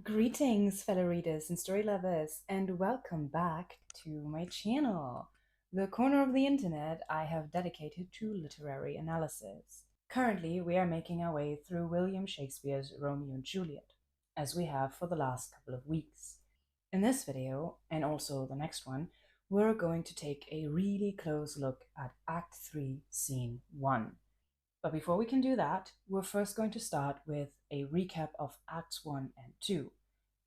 Greetings, fellow readers and story lovers, and welcome back to my channel, the corner of the internet I have dedicated to literary analysis. Currently, we are making our way through William Shakespeare's Romeo and Juliet, as we have for the last couple of weeks. In this video, and also the next one, we're going to take a really close look at Act 3, Scene 1. But before we can do that, we're first going to start with a recap of Acts 1 and 2,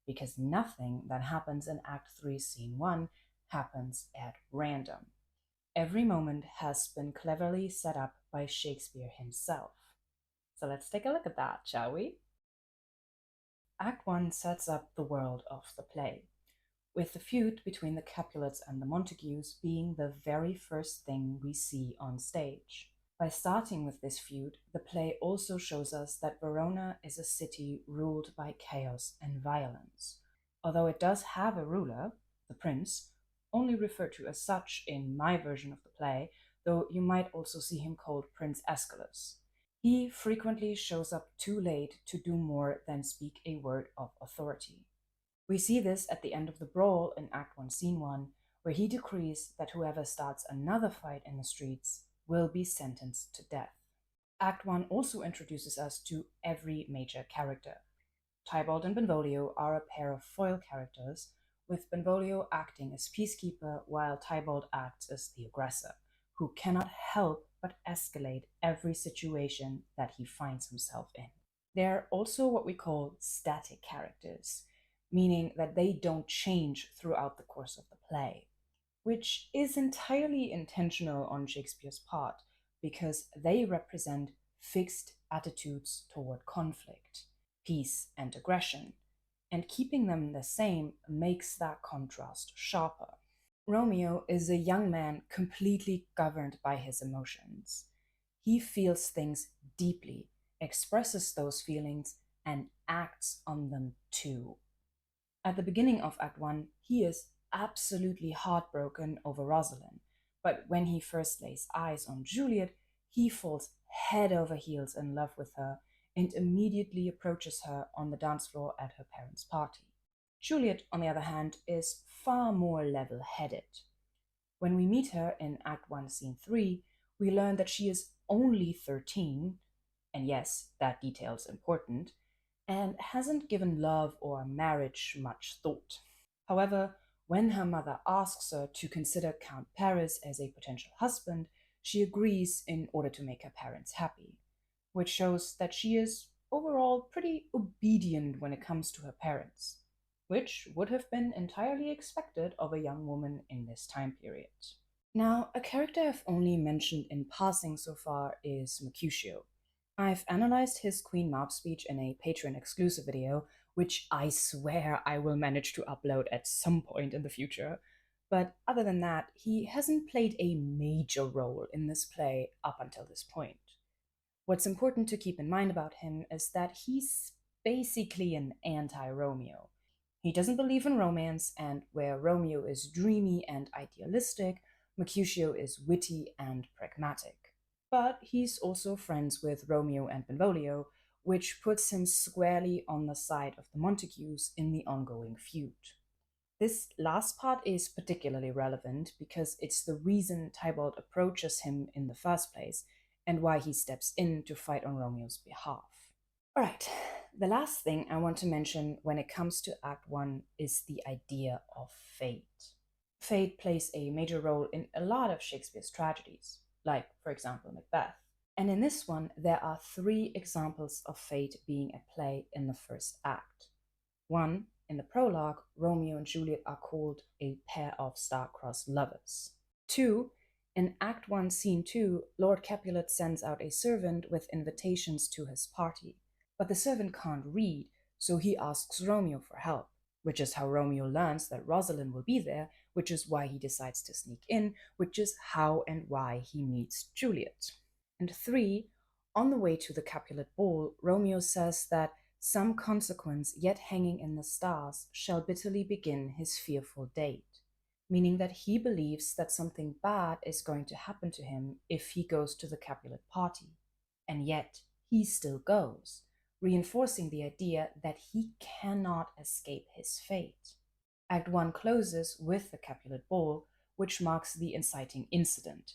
because nothing that happens in Act 3, Scene 1 happens at random. Every moment has been cleverly set up by Shakespeare himself. So let's take a look at that, shall we? Act 1 sets up the world of the play, with the feud between the Capulets and the Montagues being the very first thing we see on stage. By starting with this feud, the play also shows us that Verona is a city ruled by chaos and violence. Although it does have a ruler, the prince, only referred to as such in my version of the play, though you might also see him called Prince Aeschylus. He frequently shows up too late to do more than speak a word of authority. We see this at the end of the brawl in Act 1, Scene 1, where he decrees that whoever starts another fight in the streets will be sentenced to death. Act 1 also introduces us to every major character. Tybalt and Benvolio are a pair of foil characters, with Benvolio acting as peacekeeper while Tybalt acts as the aggressor, who cannot help but escalate every situation that he finds himself in. They're also what we call static characters, meaning that they don't change throughout the course of the play, which is entirely intentional on Shakespeare's part because they represent fixed attitudes toward conflict, peace, and aggression, and keeping them the same makes that contrast sharper. Romeo is a young man completely governed by his emotions. He feels things deeply, expresses those feelings, and acts on them too. At the beginning of Act 1, he is absolutely heartbroken over Rosalind, but when he first lays eyes on Juliet, he falls head over heels in love with her and immediately approaches her on the dance floor at her parents' party. Juliet, on the other hand, is far more level headed. When we meet her in Act 1, Scene 3, we learn that she is only 13, and yes, that detail's important, and hasn't given love or marriage much thought. However, when her mother asks her to consider Count Paris as a potential husband, she agrees in order to make her parents happy, which shows that she is overall pretty obedient when it comes to her parents, which would have been entirely expected of a young woman in this time period. Now, a character I've only mentioned in passing so far is Mercutio. I've analyzed his Queen Mab speech in a Patreon exclusive video, which I swear I will manage to upload at some point in the future. But other than that, he hasn't played a major role in this play up until this point. What's important to keep in mind about him is that he's basically an anti-Romeo. He doesn't believe in romance, and where Romeo is dreamy and idealistic, Mercutio is witty and pragmatic. But he's also friends with Romeo and Benvolio, which puts him squarely on the side of the Montagues in the ongoing feud. This last part is particularly relevant because it's the reason Tybalt approaches him in the first place and why he steps in to fight on Romeo's behalf. Alright, the last thing I want to mention when it comes to Act 1 is the idea of fate. Fate plays a major role in a lot of Shakespeare's tragedies, like, for example, Macbeth. And in this one, there are three examples of fate being at play in the first act. One, in the prologue, Romeo and Juliet are called a pair of star-crossed lovers. Two, in Act 1, Scene 2, Lord Capulet sends out a servant with invitations to his party. But the servant can't read, so he asks Romeo for help, which is how Romeo learns that Rosalind will be there, which is why he decides to sneak in, which is how and why he meets Juliet. And three, on the way to the Capulet ball, Romeo says that some consequence yet hanging in the stars shall bitterly begin his fearful date, meaning that he believes that something bad is going to happen to him if he goes to the Capulet party. And yet, he still goes, reinforcing the idea that he cannot escape his fate. Act 1 closes with the Capulet Ball, which marks the inciting incident.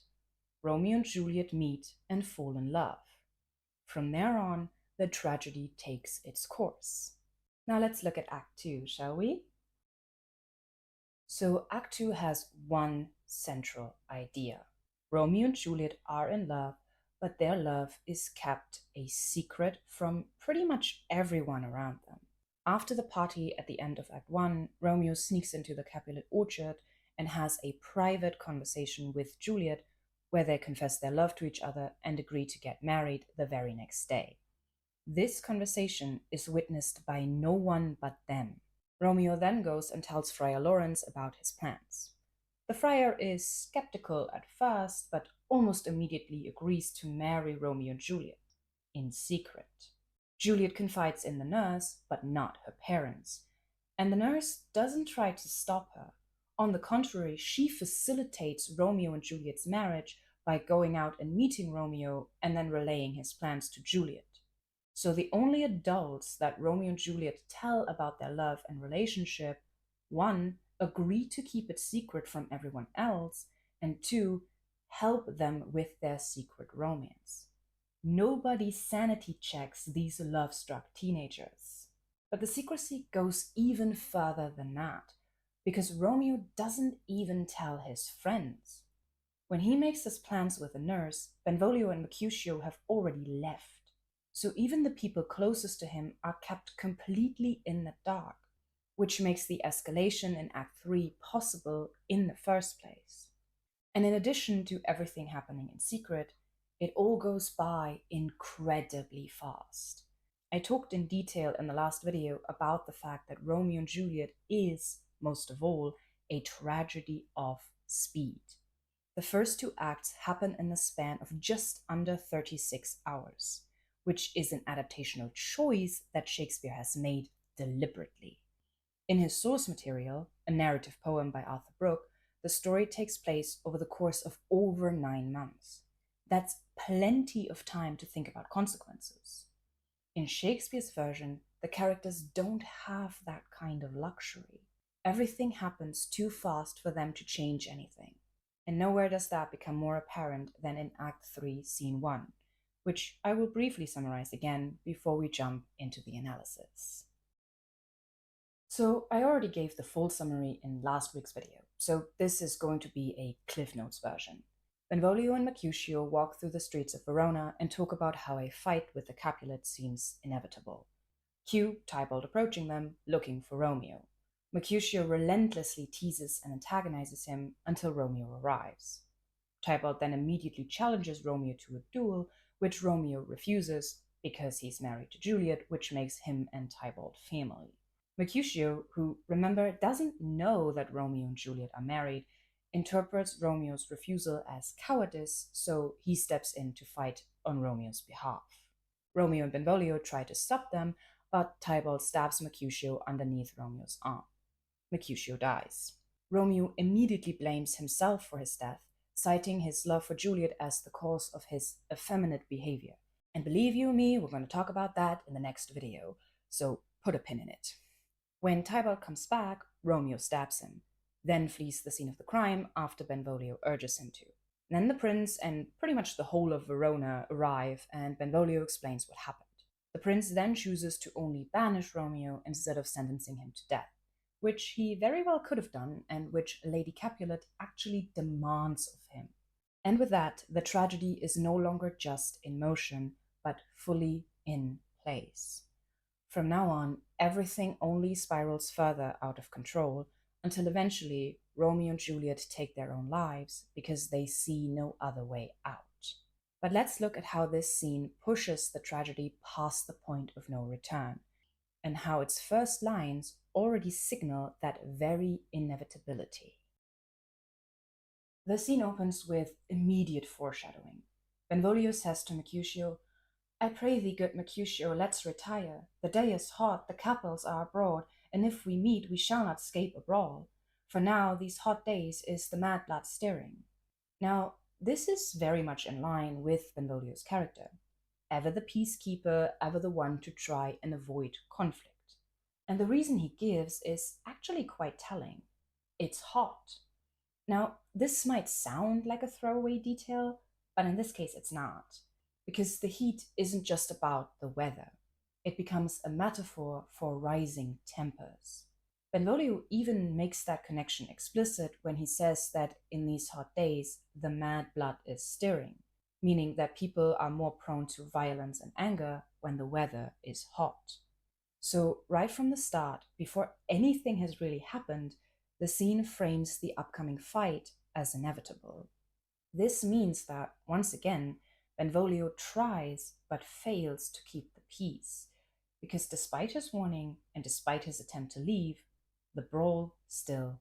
Romeo and Juliet meet and fall in love. From there on, the tragedy takes its course. Now let's look at Act 2, shall we? So, Act 2 has one central idea. Romeo and Juliet are in love, but their love is kept a secret from pretty much everyone around them. After the party at the end of Act 1, Romeo sneaks into the Capulet orchard and has a private conversation with Juliet where they confess their love to each other and agree to get married the very next day. This conversation is witnessed by no one but them. Romeo then goes and tells Friar Lawrence about his plans. The friar is skeptical at first, but almost immediately agrees to marry Romeo and Juliet, in secret. Juliet confides in the nurse, but not her parents, and the nurse doesn't try to stop her. On the contrary, she facilitates Romeo and Juliet's marriage by going out and meeting Romeo and then relaying his plans to Juliet. So the only adults that Romeo and Juliet tell about their love and relationship, one, agree to keep it secret from everyone else, and two, help them with their secret romance. Nobody sanity checks these love-struck teenagers. But the secrecy goes even further than that, because Romeo doesn't even tell his friends. When he makes his plans with the nurse, Benvolio and Mercutio have already left. So even the people closest to him are kept completely in the dark, which makes the escalation in Act 3 possible in the first place. And in addition to everything happening in secret, it all goes by incredibly fast. I talked in detail in the last video about the fact that Romeo and Juliet is, most of all, a tragedy of speed. The first two acts happen in the span of just under 36 hours, which is an adaptational choice that Shakespeare has made deliberately. In his source material, a narrative poem by Arthur Brooke, the story takes place over the course of over 9 months. That's plenty of time to think about consequences. In Shakespeare's version, the characters don't have that kind of luxury. Everything happens too fast for them to change anything. And nowhere does that become more apparent than in Act 3, Scene 1, which I will briefly summarize again before we jump into the analysis. So I already gave the full summary in last week's video, so this is going to be a Cliff Notes version. Benvolio and Mercutio walk through the streets of Verona and talk about how a fight with the Capulet seems inevitable. Cue Tybalt approaching them, looking for Romeo. Mercutio relentlessly teases and antagonizes him until Romeo arrives. Tybalt then immediately challenges Romeo to a duel, which Romeo refuses because he's married to Juliet, which makes him and Tybalt family. Mercutio, who, remember, doesn't know that Romeo and Juliet are married, interprets Romeo's refusal as cowardice, so he steps in to fight on Romeo's behalf. Romeo and Benvolio try to stop them, but Tybalt stabs Mercutio underneath Romeo's arm. Mercutio dies. Romeo immediately blames himself for his death, citing his love for Juliet as the cause of his effeminate behavior. And believe you me, we're going to talk about that in the next video, so put a pin in it. When Tybalt comes back, Romeo stabs him, then flees the scene of the crime after Benvolio urges him to. Then the prince and pretty much the whole of Verona arrive, and Benvolio explains what happened. The prince then chooses to only banish Romeo instead of sentencing him to death, which he very well could have done, and which Lady Capulet actually demands of him. And with that, the tragedy is no longer just in motion, but fully in place. From now on, everything only spirals further out of control, until eventually Romeo and Juliet take their own lives because they see no other way out. But let's look at how this scene pushes the tragedy past the point of no return, and how its first lines already signal that very inevitability. The scene opens with immediate foreshadowing. Benvolio says to Mercutio, "I pray thee, good Mercutio, let's retire. The day is hot, the capels are abroad, and if we meet, we shall not scape a brawl. For now, these hot days is the mad blood stirring." Now, this is very much in line with Benvolio's character. ever the peacekeeper, ever the one to try and avoid conflict. And the reason he gives is actually quite telling. It's hot. Now, this might sound like a throwaway detail, but in this case it's not, because the heat isn't just about the weather. It becomes a metaphor for rising tempers. Benvolio even makes that connection explicit when he says that in these hot days, the mad blood is stirring, meaning that people are more prone to violence and anger when the weather is hot. So, right from the start, before anything has really happened, the scene frames the upcoming fight as inevitable. This means that, once again, Benvolio tries but fails to keep the peace, because despite his warning and despite his attempt to leave, the brawl still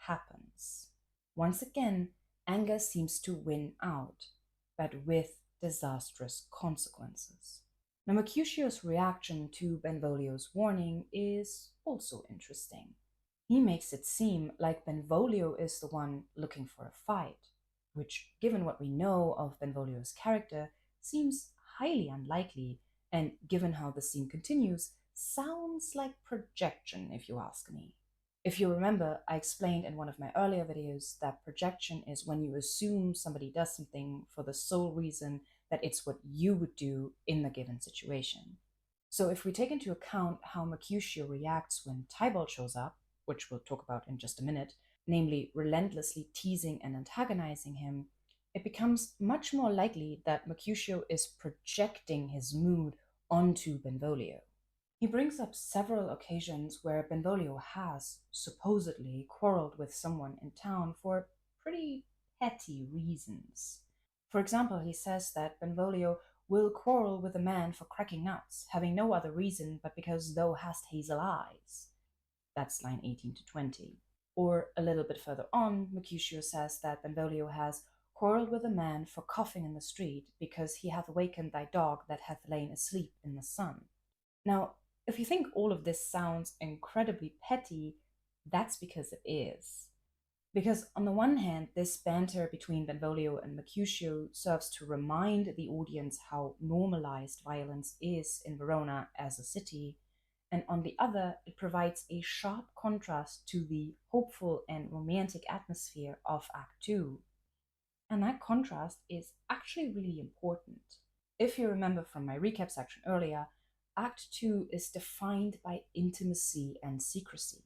happens. Once again, anger seems to win out, but with disastrous consequences. Now, Mercutio's reaction to Benvolio's warning is also interesting. He makes it seem like Benvolio is the one looking for a fight, which, given what we know of Benvolio's character, seems highly unlikely, and given how the scene continues, sounds like projection, if you ask me. If you remember, I explained in one of my earlier videos that projection is when you assume somebody does something for the sole reason that it's what you would do in the given situation. So if we take into account how Mercutio reacts when Tybalt shows up, which we'll talk about in just a minute, namely relentlessly teasing and antagonizing him, it becomes much more likely that Mercutio is projecting his mood onto Benvolio. He brings up several occasions where Benvolio has supposedly quarreled with someone in town for pretty petty reasons. For example, he says that Benvolio will quarrel with a man for cracking nuts, having no other reason but because thou hast hazel eyes. That's line 18 to 20. Or a little bit further on, Mercutio says that Benvolio has quarrelled with a man for coughing in the street because he hath wakened thy dog that hath lain asleep in the sun. Now, if you think all of this sounds incredibly petty, that's because it is. Because on the one hand, this banter between Benvolio and Mercutio serves to remind the audience how normalized violence is in Verona as a city, and on the other, it provides a sharp contrast to the hopeful and romantic atmosphere of Act 2. And that contrast is actually really important. If you remember from my recap section earlier, Act 2 is defined by intimacy and secrecy.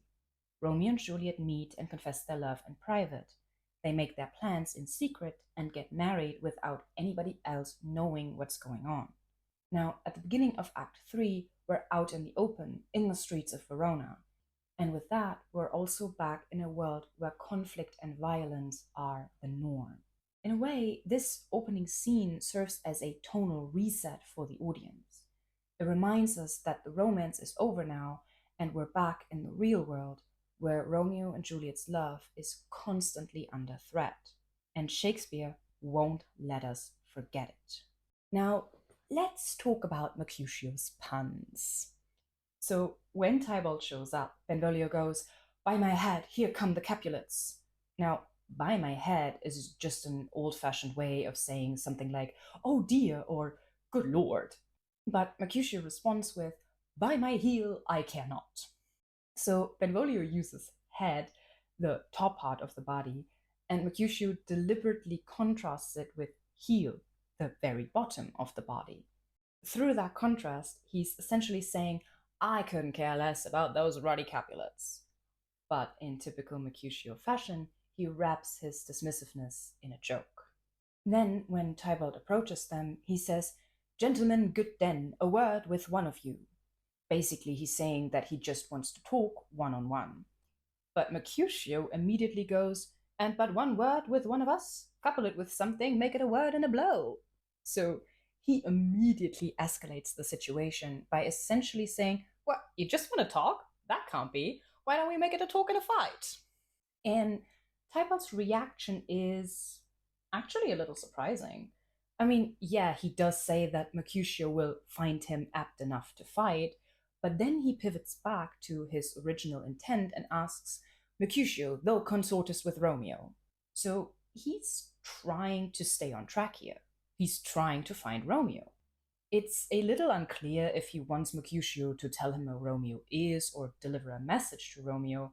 Romeo and Juliet meet and confess their love in private. They make their plans in secret and get married without anybody else knowing what's going on. Now, at the beginning of Act 3, we're out in the open, in the streets of Verona. And with that, we're also back in a world where conflict and violence are the norm. In a way, this opening scene serves as a tonal reset for the audience. It reminds us that the romance is over now, and we're back in the real world, where Romeo and Juliet's love is constantly under threat. And Shakespeare won't let us forget it. Now, let's talk about Mercutio's puns. So, when Tybalt shows up, Benvolio goes, "By my head, here come the Capulets." Now, by my head is just an old-fashioned way of saying something like, "Oh dear," or "Good Lord." But Mercutio responds with, "By my heel, I care not." So Benvolio uses head, the top part of the body, and Mercutio deliberately contrasts it with heel, the very bottom of the body. Through that contrast, he's essentially saying, "I couldn't care less about those ruddy Capulets." But in typical Mercutio fashion, he wraps his dismissiveness in a joke. Then, when Tybalt approaches them, he says, "Gentlemen, good den, a word with one of you." Basically, he's saying that he just wants to talk one-on-one. But Mercutio immediately goes, "And but one word with one of us? Couple it with something, make it a word and a blow." So he immediately escalates the situation by essentially saying, "What, you just want to talk? That can't be. Why don't we make it a talk and a fight?" And Tybalt's reaction is actually a little surprising. I mean, yeah, he does say that Mercutio will find him apt enough to fight, but then he pivots back to his original intent and asks, "Mercutio, thou consortest with Romeo." So he's trying to stay on track here. He's trying to find Romeo. It's a little unclear if he wants Mercutio to tell him who Romeo is or deliver a message to Romeo,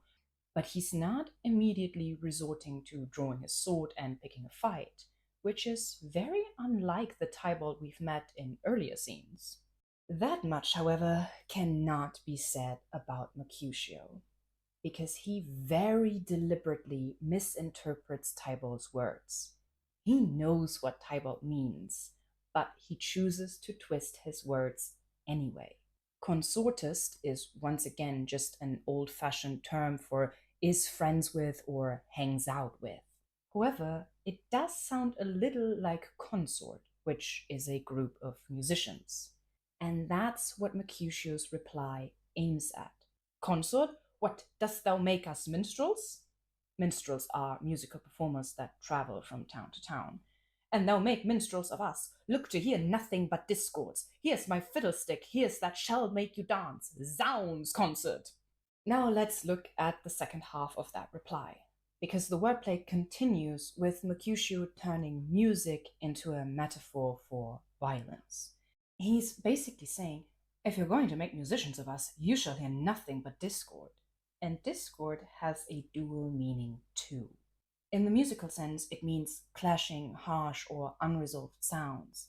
but he's not immediately resorting to drawing his sword and picking a fight, which is very unlike the Tybalt we've met in earlier scenes. That much, however, cannot be said about Mercutio, because he very deliberately misinterprets Tybalt's words. He knows what Tybalt means, but he chooses to twist his words anyway. Consortist is once again just an old fashioned term for is friends with or hangs out with. However, it does sound a little like consort, which is a group of musicians. And that's what Mercutio's reply aims at. Consort, what, dost thou make us minstrels? Minstrels are musical performers that travel from town to town. And thou make minstrels of us. Look to hear nothing but discords. Here's my fiddlestick, here's that shall make you dance. Zounds, concert! Now let's look at the second half of that reply, because the wordplay continues with Mercutio turning music into a metaphor for violence. He's basically saying, if you're going to make musicians of us, you shall hear nothing but discord. And discord has a dual meaning too. In the musical sense, it means clashing, harsh, or unresolved sounds.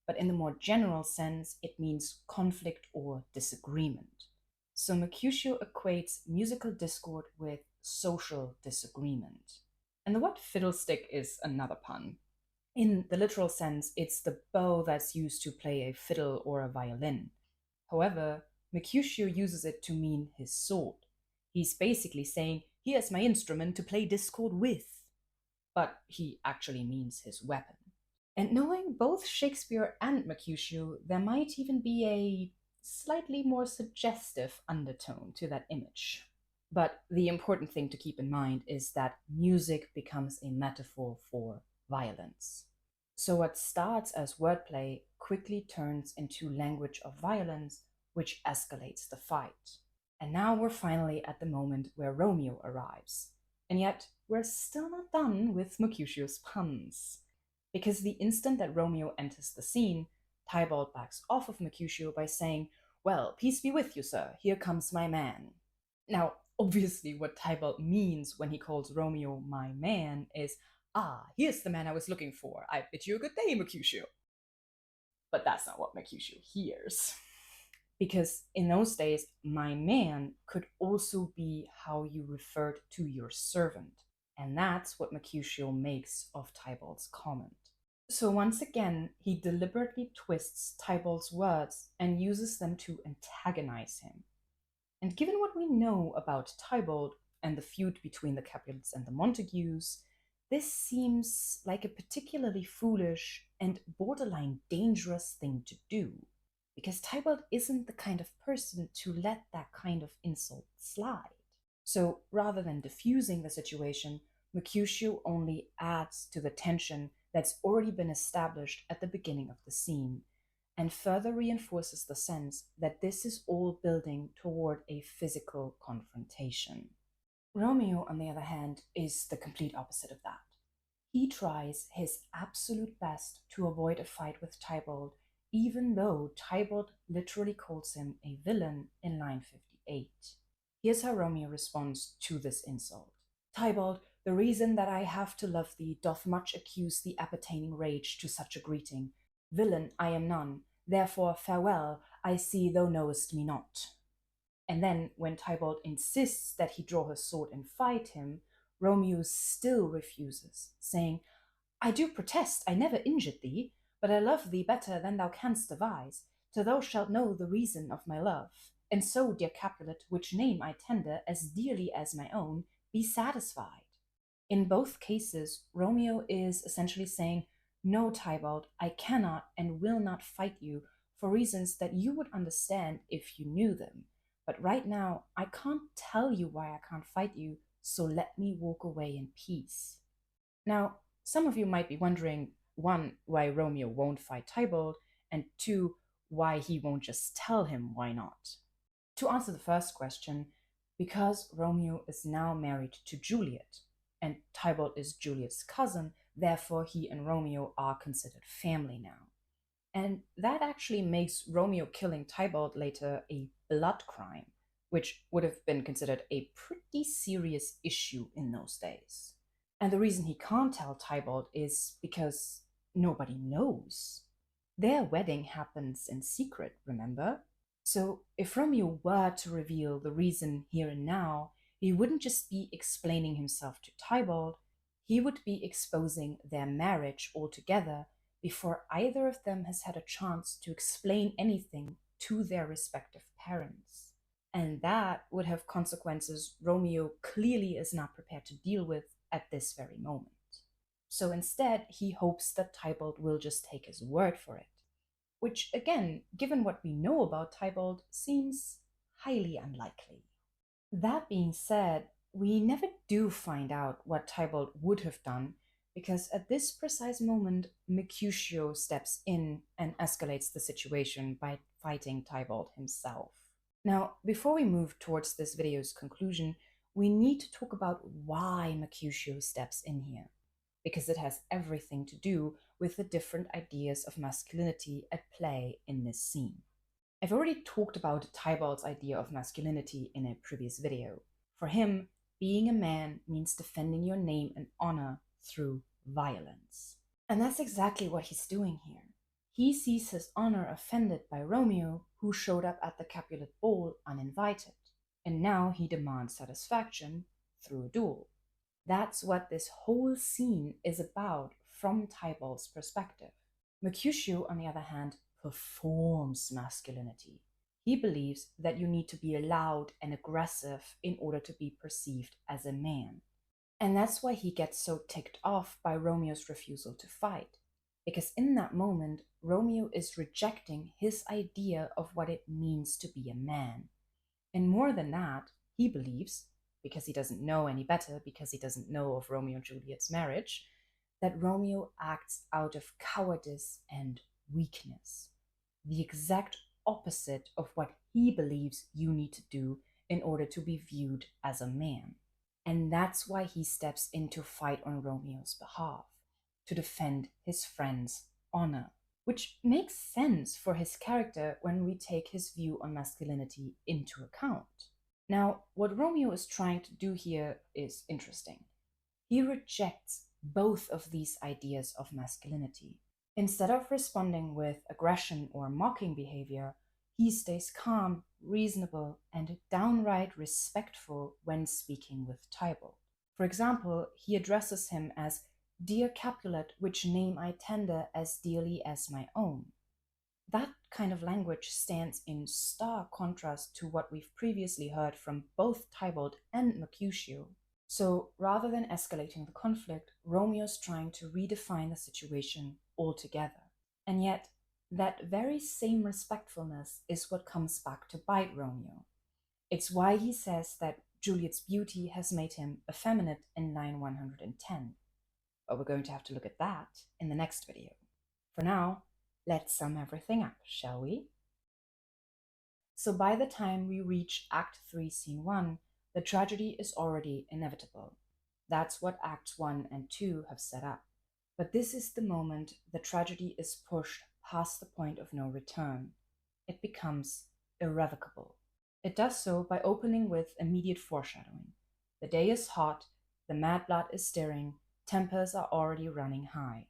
But in the more general sense, it means conflict or disagreement. So Mercutio equates musical discord with social disagreement. And the word fiddlestick is another pun. In the literal sense, it's the bow that's used to play a fiddle or a violin. However, Mercutio uses it to mean his sword. He's basically saying, here's my instrument to play discord with. But he actually means his weapon. And knowing both Shakespeare and Mercutio, there might even be a slightly more suggestive undertone to that image. But the important thing to keep in mind is that music becomes a metaphor for violence. So what starts as wordplay quickly turns into language of violence, which escalates the fight. And now we're finally at the moment where Romeo arrives. And yet, we're still not done with Mercutio's puns. Because the instant that Romeo enters the scene, Tybalt backs off of Mercutio by saying, well, peace be with you, sir, here comes my man. Now, obviously, what Tybalt means when he calls Romeo my man is, here's the man I was looking for. I bid you a good day, Mercutio. But that's not what Mercutio hears. Because in those days, my man could also be how you referred to your servant. And that's what Mercutio makes of Tybalt's comment. So once again, he deliberately twists Tybalt's words and uses them to antagonize him. And given what we know about Tybalt and the feud between the Capulets and the Montagues, this seems like a particularly foolish and borderline dangerous thing to do, because Tybalt isn't the kind of person to let that kind of insult slide. So rather than diffusing the situation, Mercutio only adds to the tension that's already been established at the beginning of the scene, and further reinforces the sense that this is all building toward a physical confrontation. Romeo, on the other hand, is the complete opposite of that. He tries his absolute best to avoid a fight with Tybalt, even though Tybalt literally calls him a villain in line 58. Here's how Romeo responds to this insult. Tybalt, the reason that I have to love thee doth much accuse the appertaining rage to such a greeting. Villain, I am none, therefore farewell, I see thou knowest me not. And then, when Tybalt insists that he draw his sword and fight him, Romeo still refuses, saying, I do protest I never injured thee, but I love thee better than thou canst devise, till thou shalt know the reason of my love. And so, dear Capulet, which name I tender as dearly as my own, be satisfied. In both cases, Romeo is essentially saying, no, Tybalt, I cannot and will not fight you for reasons that you would understand if you knew them. But right now, I can't tell you why I can't fight you, so let me walk away in peace. Now, some of you might be wondering, one, why Romeo won't fight Tybalt, and two, why he won't just tell him why not. To answer the first question, because Romeo is now married to Juliet, and Tybalt is Juliet's cousin, therefore he and Romeo are considered family now. And that actually makes Romeo killing Tybalt later a blood crime, which would have been considered a pretty serious issue in those days. And the reason he can't tell Tybalt is because nobody knows. Their wedding happens in secret, remember? So if Romeo were to reveal the reason here and now, he wouldn't just be explaining himself to Tybalt, he would be exposing their marriage altogether before either of them has had a chance to explain anything to their respective parents. And that would have consequences Romeo clearly is not prepared to deal with at this very moment. So instead, he hopes that Tybalt will just take his word for it, which, again, given what we know about Tybalt, seems highly unlikely. That being said, we never do find out what Tybalt would have done, because at this precise moment, Mercutio steps in and escalates the situation by fighting Tybalt himself. Now, before we move towards this video's conclusion, we need to talk about why Mercutio steps in here, because it has everything to do with the different ideas of masculinity at play in this scene. I've already talked about Tybalt's idea of masculinity in a previous video. For him, being a man means defending your name and honor through violence. And that's exactly what he's doing here. He sees his honor offended by Romeo, who showed up at the Capulet ball uninvited, and now he demands satisfaction through a duel. That's what this whole scene is about from Tybalt's perspective. Mercutio, on the other hand, performs masculinity. He believes that you need to be loud and aggressive in order to be perceived as a man. And that's why he gets so ticked off by Romeo's refusal to fight. Because in that moment, Romeo is rejecting his idea of what it means to be a man. And more than that, he believes, because he doesn't know any better, because he doesn't know of Romeo and Juliet's marriage, that Romeo acts out of cowardice and weakness, the exact opposite of what he believes you need to do in order to be viewed as a man. And that's why he steps in to fight on Romeo's behalf, to defend his friend's honor, which makes sense for his character when we take his view on masculinity into account. Now, what Romeo is trying to do here is interesting. He rejects both of these ideas of masculinity. Instead of responding with aggression or mocking behavior, he stays calm, reasonable, and downright respectful when speaking with Tybalt. For example, he addresses him as "Dear Capulet, which name I tender as dearly as my own." That kind of language stands in stark contrast to what we've previously heard from both Tybalt and Mercutio. So rather than escalating the conflict, Romeo's trying to redefine the situation altogether. And yet, that very same respectfulness is what comes back to bite Romeo. It's why he says that Juliet's beauty has made him effeminate in line 110. But we're going to have to look at that in the next video. For now, let's sum everything up, shall we? So by the time we reach Act 3, Scene 1, the tragedy is already inevitable. That's what Acts 1 and 2 have set up. But this is the moment the tragedy is pushed past the point of no return. It becomes irrevocable. It does so by opening with immediate foreshadowing. The day is hot, the mad blood is stirring, tempers are already running high.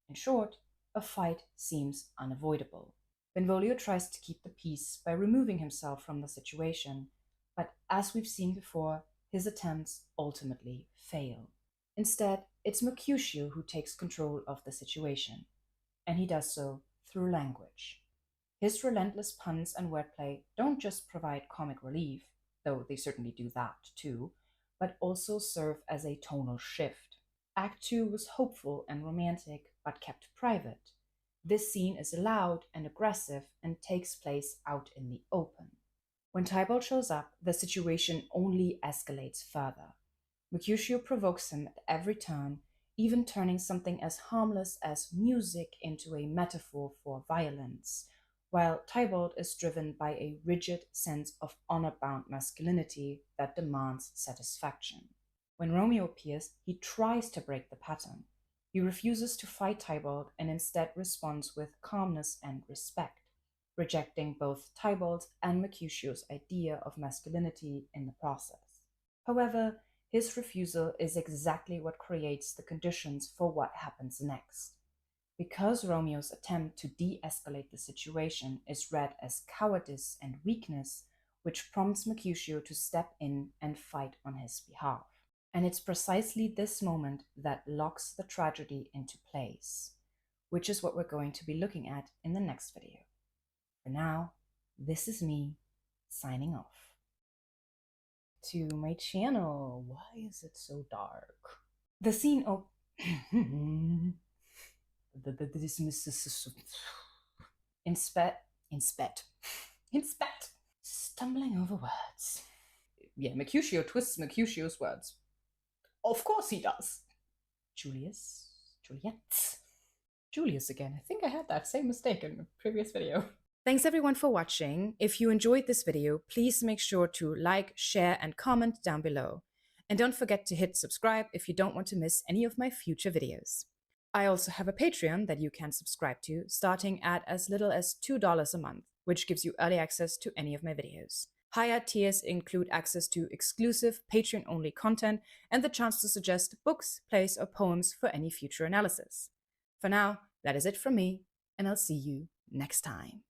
In short, a fight seems unavoidable. Benvolio tries to keep the peace by removing himself from the situation, but as we've seen before, his attempts ultimately fail. Instead, it's Mercutio who takes control of the situation, and he does so through language. His relentless puns and wordplay don't just provide comic relief, though they certainly do that too, but also serve as a tonal shift. Act 2 was hopeful and romantic, but kept private. This scene is loud and aggressive and takes place out in the open. When Tybalt shows up, the situation only escalates further. Mercutio provokes him at every turn, even turning something as harmless as music into a metaphor for violence, while Tybalt is driven by a rigid sense of honor-bound masculinity that demands satisfaction. When Romeo appears, he tries to break the pattern. He refuses to fight Tybalt and instead responds with calmness and respect, rejecting both Tybalt's and Mercutio's idea of masculinity in the process. However, his refusal is exactly what creates the conditions for what happens next. Because Romeo's attempt to de escalate the situation is read as cowardice and weakness, which prompts Mercutio to step in and fight on his behalf. And it's precisely this moment that locks the tragedy into place, which is what we're going to be looking at in the next video. For now, this is me signing off. To my channel. Why is it so dark? The scene inspect. Stumbling over words. Yeah, Mercutio twists Mercutio's words. Of course he does. Julius again. I think I had that same mistake in the previous video. Thanks everyone for watching. If you enjoyed this video, please make sure to like, share, and comment down below. And don't forget to hit subscribe if you don't want to miss any of my future videos. I also have a Patreon that you can subscribe to, starting at as little as $2 a month, which gives you early access to any of my videos. Higher tiers include access to exclusive Patreon-only content and the chance to suggest books, plays, or poems for any future analysis. For now, that is it from me, and I'll see you next time.